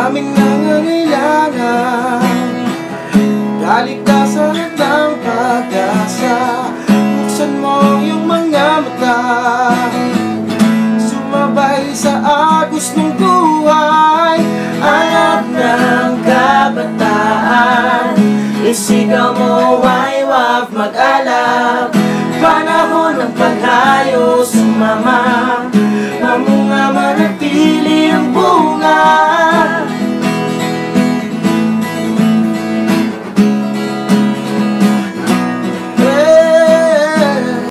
aming nangangailangan. Kaligtasan at ang pag-asa, buksan mo yung mga mata, sumabay sa agos ng buhay. Anak ng kabataan, isigaw mo ay wag mag-alab. Panahon ng paghayo sumama, mamunga manatili ang bunga.